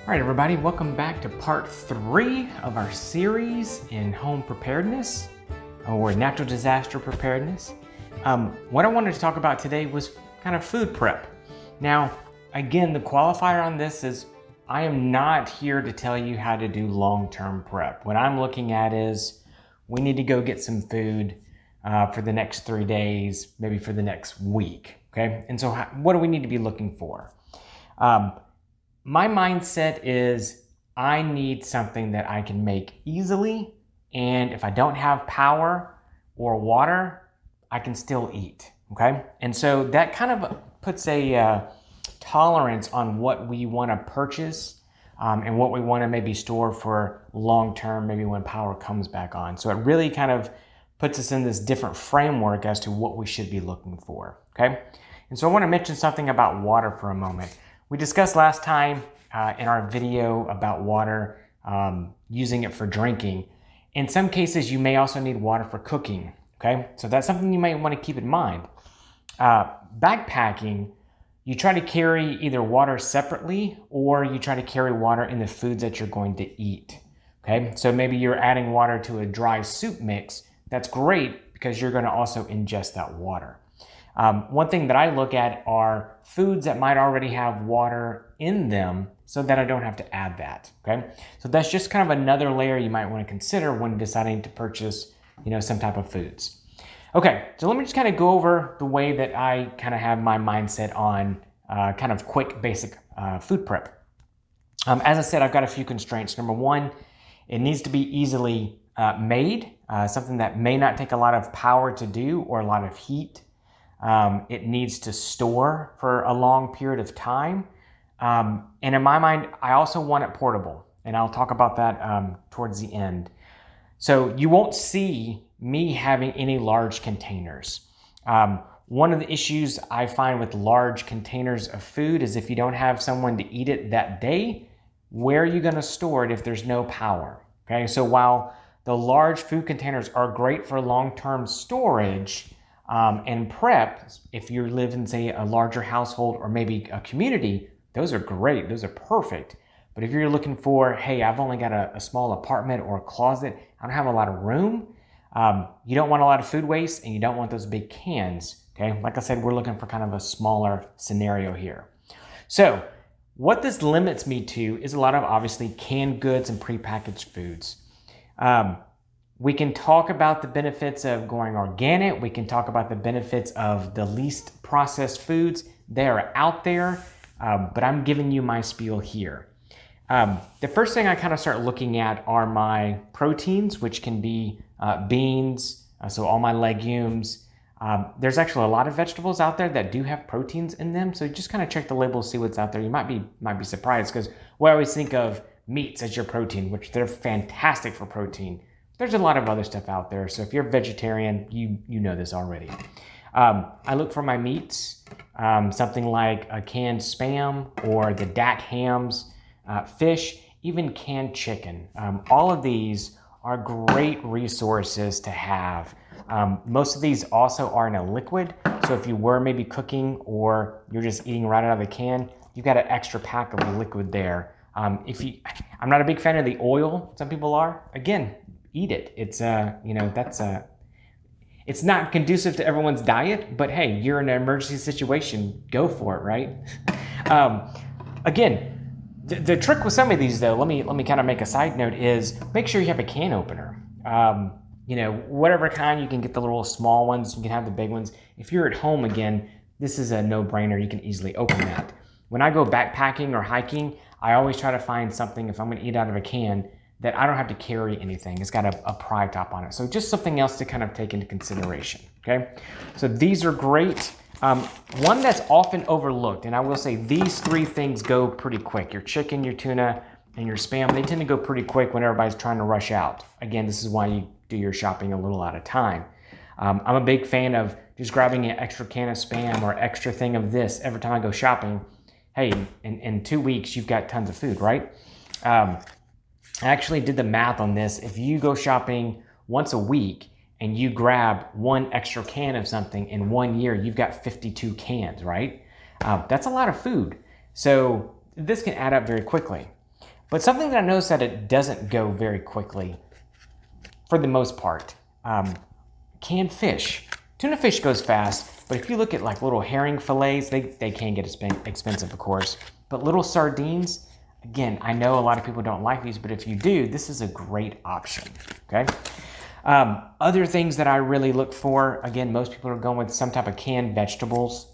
All right, everybody, welcome back to part 3 of our series in home preparedness or natural disaster preparedness. What I wanted to talk about today was kind of food prep. Now, again, the qualifier on this is I am not here to tell you how to do long-term prep. What I'm looking at is we need to go get some food for the next 3 days, maybe for the next week, okay? And so what do we need to be looking for? My mindset is I need something that I can make easily, and if I don't have power or water, I can still eat, okay? And so that kind of puts a tolerance on what we want to purchase and what we want to maybe store for long term, maybe when power comes back on. So it really kind of puts us in this different framework as to what we should be looking for, okay? And so I want to mention something about water for a moment. We discussed last time in our video about water, using it for drinking. In some cases, you may also need water for cooking, okay? So that's something you might want to keep in mind. Backpacking, you try to carry either water separately or you try to carry water in the foods that you're going to eat, okay? So maybe you're adding water to a dry soup mix. That's great because you're going to also ingest that water. One thing that I look at are foods that might already have water in them so that I don't have to add that, okay? So that's just kind of another layer you might want to consider when deciding to purchase, some type of foods. Okay, so let me just kind of go over the way that I kind of have my mindset on kind of quick, basic food prep. As I said, I've got a few constraints. Number one, it needs to be easily made, something that may not take a lot of power to do or a lot of heat. It needs to store for a long period of time. And in my mind, I also want it portable. And I'll talk about that towards the end. So you won't see me having any large containers. One of the issues I find with large containers of food is if you don't have someone to eat it that day, where are you going to store it if there's no power? Okay, so while the large food containers are great for long-term storage, and prep, if you live in, say, a larger household or maybe a community, those are great. Those are perfect. But if you're looking for, hey, I've only got a small apartment or a closet, I don't have a lot of room, you don't want a lot of food waste and you don't want those big cans, okay? Like I said, we're looking for kind of a smaller scenario here. So what this limits me to is a lot of, obviously, canned goods and prepackaged foods. We can talk about the benefits of going organic. We can talk about the benefits of the least processed foods. They are out there, but I'm giving you my spiel here. The first thing I kind of start looking at are my proteins, which can be beans, so all my legumes. There's actually a lot of vegetables out there that do have proteins in them, so just kind of check the label, see what's out there. You might be surprised because we always think of meats as your protein, which they're fantastic for protein. There's a lot of other stuff out there. So if you're a vegetarian, you know this already. I look for my meats, something like a canned Spam or the Dak Hams, fish, even canned chicken. All of these are great resources to have. Most of these also are in a liquid. So if you were maybe cooking or you're just eating right out of the can, you've got an extra pack of liquid there. I'm not a big fan of the oil. Some people are. Again, eat it. It's it's not conducive to everyone's diet, but hey, you're in an emergency situation, go for it, right? Again, the trick with some of these though, let me kind of make a side note, is make sure you have a can opener. Whatever kind, you can get the little small ones, you can have the big ones. If you're at home, again, this is a no-brainer. You can easily open that. When I go backpacking or hiking, I always try to find something, if I'm going to eat out of a can, that I don't have to carry anything. It's got a pry top on it. So just something else to kind of take into consideration, okay? So these are great. One that's often overlooked, and I will say these 3 things go pretty quick. Your chicken, your tuna, and your Spam, they tend to go pretty quick when everybody's trying to rush out. Again, this is why you do your shopping a little at a time. I'm a big fan of just grabbing an extra can of Spam or extra thing of this every time I go shopping. Hey, in 2 weeks, you've got tons of food, right? I actually did the math on this. If you go shopping once a week and you grab 1 extra can of something in 1 year, you've got 52 cans, right? That's a lot of food. So this can add up very quickly. But something that I noticed that it doesn't go very quickly, for the most part, canned fish. Tuna fish goes fast, but if you look at like little herring fillets, they can get expensive, of course. But little sardines, again, I know a lot of people don't like these, but if you do, this is a great option, okay? Other things that I really look for, again, most people are going with some type of canned vegetables.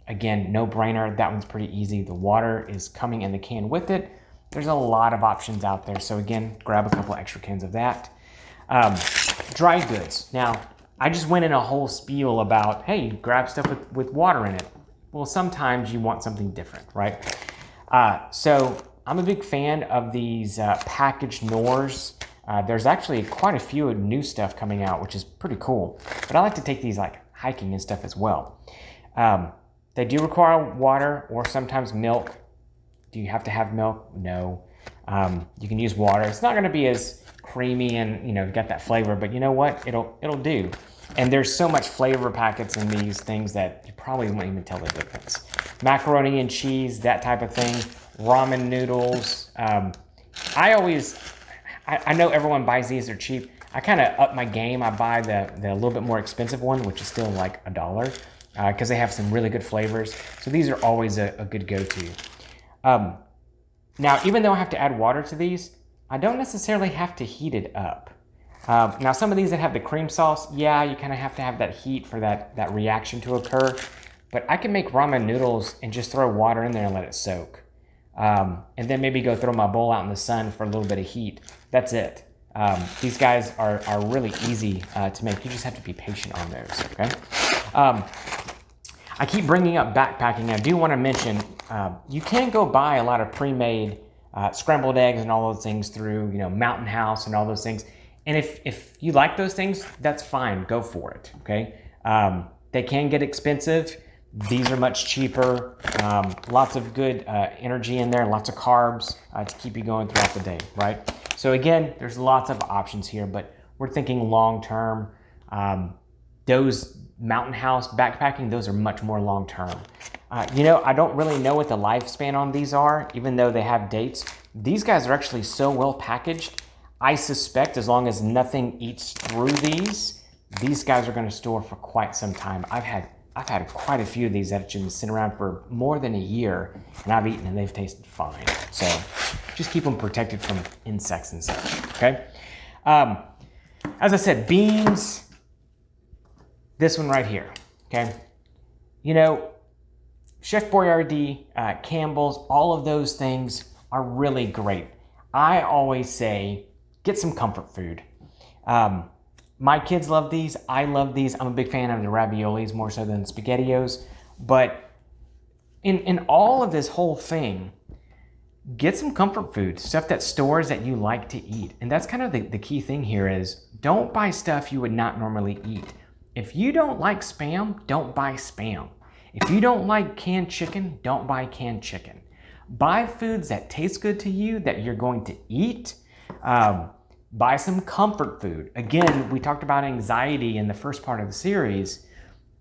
Again, no brainer, that one's pretty easy. The water is coming in the can with it. There's a lot of options out there. So again, grab a couple extra cans of that. Dry goods. Now, I just went in a whole spiel about, hey, grab stuff with water in it. Well, sometimes you want something different, right? So I'm a big fan of these packaged Knorrs. There's actually quite a few new stuff coming out, which is pretty cool. But I like to take these like hiking and stuff as well. They do require water or sometimes milk. Do you have to have milk? No. You can use water. It's not going to be as creamy and, you know, got that flavor, but you know what? It'll do. And there's so much flavor packets in these things that you probably won't even tell the difference. Macaroni and cheese, that type of thing. Ramen noodles. I know everyone buys these, they're cheap. I kind of up my game. I buy the little bit more expensive one, which is still like $1, because they have some really good flavors. So these are always a good go-to. Now, even though I have to add water to these, I don't necessarily have to heat it up. Now, some of these that have the cream sauce, yeah, you kind of have to have that heat for that reaction to occur. But I can make ramen noodles and just throw water in there and let it soak. And then maybe go throw my bowl out in the sun for a little bit of heat. That's it. These guys are really easy to make. You just have to be patient on those, okay? I keep bringing up backpacking. I do want to mention, you can go buy a lot of pre-made scrambled eggs and all those things through, you know, Mountain House and all those things. And if you like those things, that's fine. Go for it, okay? They can get expensive. These are much cheaper. Lots of good energy in there, lots of carbs to keep you going throughout the day, right? So again, there's lots of options here, but we're thinking long-term. Those Mountain House backpacking, those are much more long-term. You know, I don't really know what the lifespan on these are, even though they have dates. These guys are actually so well packaged. I suspect as long as nothing eats through these guys are going to store for quite some time. I've had quite a few of these that have been sitting around for more than a year, and I've eaten and they've tasted fine. So just keep them protected from insects and such, okay? As I said, beans, this one right here, okay? You know, Chef Boyardee, Campbell's, all of those things are really great. I always say, get some comfort food. My kids love these. I love these. I'm a big fan of the raviolis more so than SpaghettiOs. But in all of this whole thing, get some comfort food, stuff that stores that you like to eat. And that's kind of the key thing here is don't buy stuff you would not normally eat. If you don't like Spam, don't buy Spam. If you don't like canned chicken, don't buy canned chicken. Buy foods that taste good to you, that you're going to eat. Buy some comfort food. Again, we talked about anxiety in the first part of the series.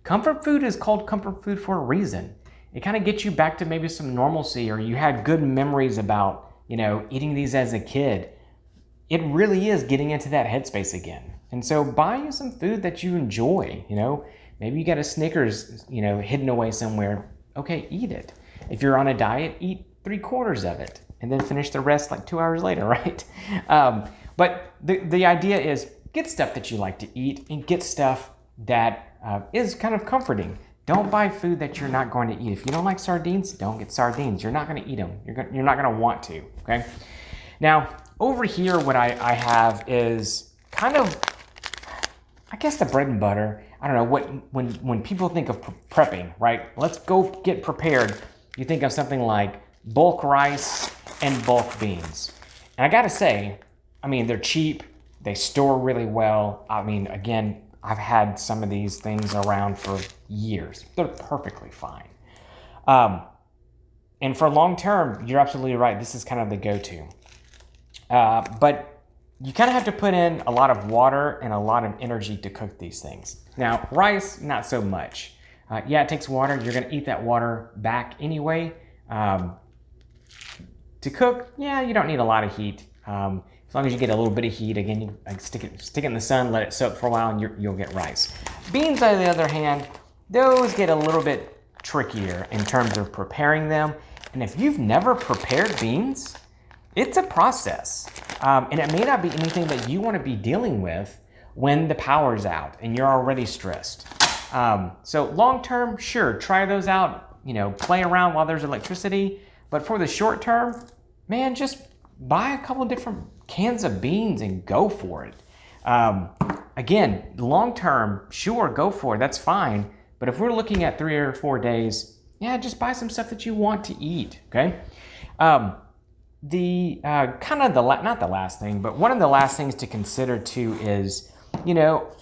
Comfort food is called comfort food for a reason. It kind of gets you back to maybe some normalcy, or you had good memories about, you know, eating these as a kid. It really is getting into that headspace again. And so buy you some food that you enjoy, you know. Maybe you got a Snickers, you know, hidden away somewhere. Okay, eat it. If you're on a diet, eat 3/4 of it and then finish the rest like 2 hours later, right? But the idea is get stuff that you like to eat and get stuff that is kind of comforting. Don't buy food that you're not going to eat. If you don't like sardines, don't get sardines. You're not going to eat them. You're not going to want to, okay? Now, over here, what I have is kind of, I guess, the bread and butter. I don't know, when people think of prepping, right? Let's go get prepared. You think of something like bulk rice and bulk beans. And I got to say, I mean, they're cheap. They store really well. I mean, again, I've had some of these things around for years. They're perfectly fine. And for long term, you're absolutely right. This is kind of the go-to. But you kind of have to put in a lot of water and a lot of energy to cook these things. Now, rice, not so much. Yeah, it takes water. You're going to eat that water back anyway. To cook, yeah, you don't need a lot of heat. As long as you get a little bit of heat, again, you stick it in the sun, let it soak for a while, and you'll get rice. Beans, on the other hand, those get a little bit trickier in terms of preparing them. And if you've never prepared beans, it's a process. And it may not be anything that you want to be dealing with when the power's out and you're already stressed. So long term, sure, try those out, play around while there's electricity. But for the short term, man, just buy a couple of different cans of beans and go for it. Again, long term, sure, go for it. That's fine. But if we're looking at 3 or 4 days, yeah, just buy some stuff that you want to eat, okay? Not the last thing, but one of the last things to consider too is,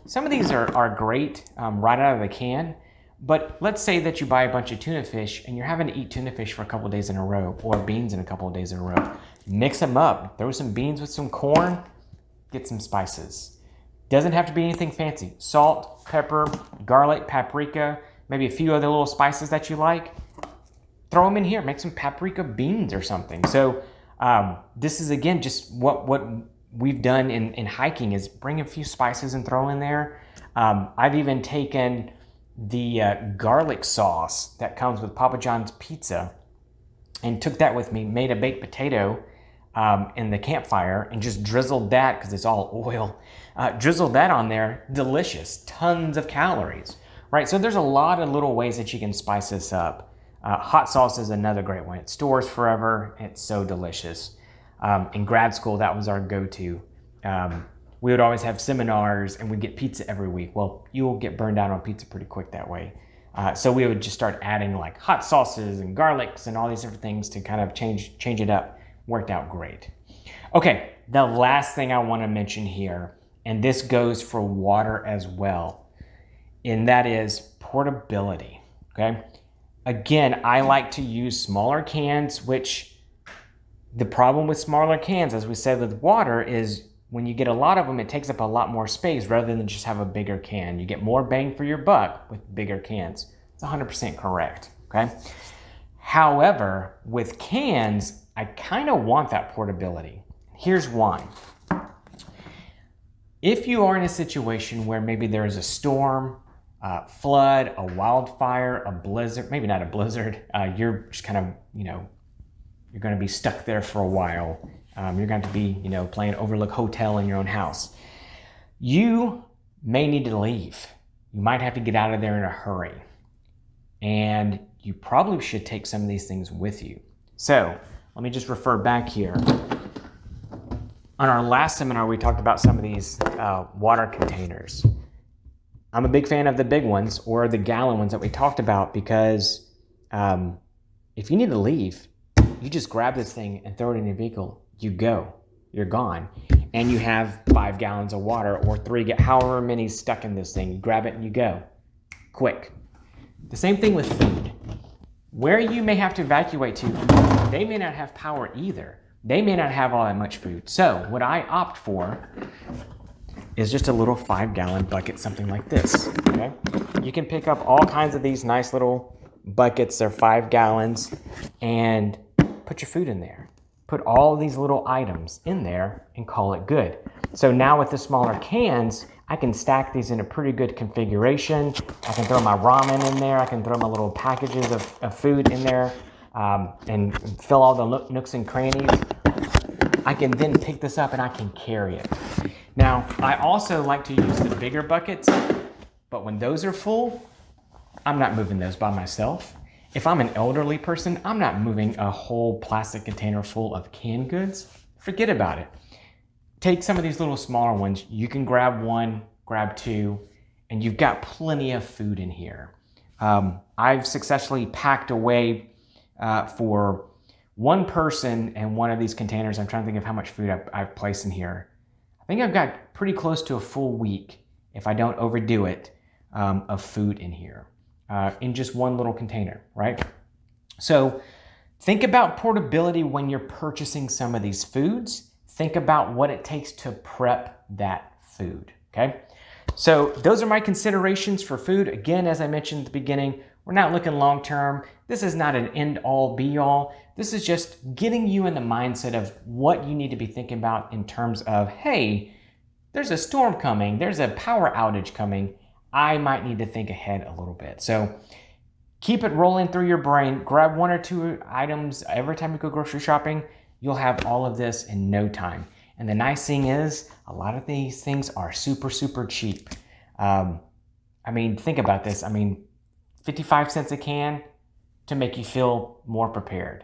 some of these are great right out of the can, but let's say that you buy a bunch of tuna fish and you're having to eat tuna fish for a couple of days in a row, or beans in a couple of days in a row. Mix them up, throw some beans with some corn, get some spices. Doesn't have to be anything fancy. Salt, pepper, garlic, paprika, maybe a few other little spices that you like. Throw them in here, make some paprika beans or something. So this is, again, just what we've done in hiking is bring a few spices and throw in there. I've even taken the garlic sauce that comes with Papa John's pizza and took that with me, made a baked potato in the campfire and just drizzled that, because it's all oil, drizzled that on there. Delicious, tons of calories, right? So there's a lot of little ways that you can spice this up. Hot sauce is another great one. It stores forever. It's so delicious. In grad school, that was our go-to. We would always have seminars and we'd get pizza every week. Well, you'll get burned out on pizza pretty quick that way. So we would just start adding like hot sauces and garlics and all these different things to kind of change it up. Worked out great. Okay, the last thing I want to mention here, and this goes for water as well, and that is portability, okay? Again, I like to use smaller cans, which the problem with smaller cans, as we said with water, is when you get a lot of them, it takes up a lot more space rather than just have a bigger can. You get more bang for your buck with bigger cans. It's 100% correct, okay? However, with cans, I kind of want that portability. Here's why. If you are in a situation where maybe there is a storm, flood, a wildfire, a blizzard, maybe not a blizzard, you're just kind of, you're going to be stuck there for a while. You're going to be, playing Overlook Hotel in your own house. You may need to leave. You might have to get out of there in a hurry. And you probably should take some of these things with you. So let me just refer back here. On our last seminar, we talked about some of these water containers. I'm a big fan of the big ones or the gallon ones that we talked about, because if you need to leave, you just grab this thing and throw it in your vehicle. You go. You're gone. And you have 5 gallons of water or 3, however many stuck in this thing. You grab it and you go. Quick. The same thing with food. Where you may have to evacuate to, they may not have power either. They may not have all that much food. So what I opt for is just a little 5-gallon bucket, something like this, okay? You can pick up all kinds of these nice little buckets. They're 5 gallons, and put your food in there. Put all these little items in there and call it good. So now with the smaller cans, I can stack these in a pretty good configuration. I can throw my ramen in there. I can throw my little packages of food in there and fill all the nooks and crannies. I can then pick this up and I can carry it. Now, I also like to use the bigger buckets, but when those are full, I'm not moving those by myself. If I'm an elderly person, I'm not moving a whole plastic container full of canned goods. Forget about it. Take some of these little smaller ones. You can grab 1, grab 2, and you've got plenty of food in here. I've successfully packed away for 1 person in one of these containers. I'm trying to think of how much food I've placed in here. I think I've got pretty close to a full week, if I don't overdo it, of food in here. In just 1 little container, right? So think about portability when you're purchasing some of these foods. Think about what it takes to prep that food, okay? So those are my considerations for food. Again, as I mentioned at the beginning, We're not looking long term. This is not an end all be all. This is just getting you in the mindset of what you need to be thinking about in terms of, hey, there's a storm coming, there's a power outage coming. I might need to think ahead a little bit. So keep it rolling through your brain. Grab 1 or 2 items every time you go grocery shopping. You'll have all of this in no time. And the nice thing is, a lot of these things are super, super cheap. I mean, think about this. I mean, 55 cents a can to make you feel more prepared.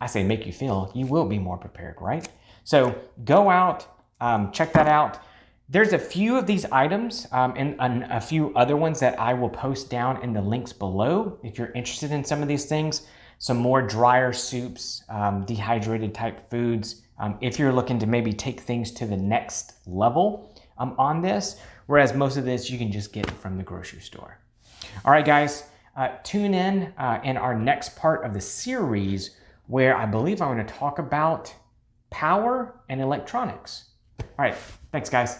I say make you feel, you will be more prepared, right? So go out, check that out. There's a few of these items and a few other ones that I will post down in the links below if you're interested in some of these things. Some more drier soups, dehydrated type foods, if you're looking to maybe take things to the next level on this, whereas most of this you can just get from the grocery store. All right, guys, tune in our next part of the series where I believe I'm going to talk about power and electronics. All right, thanks, guys.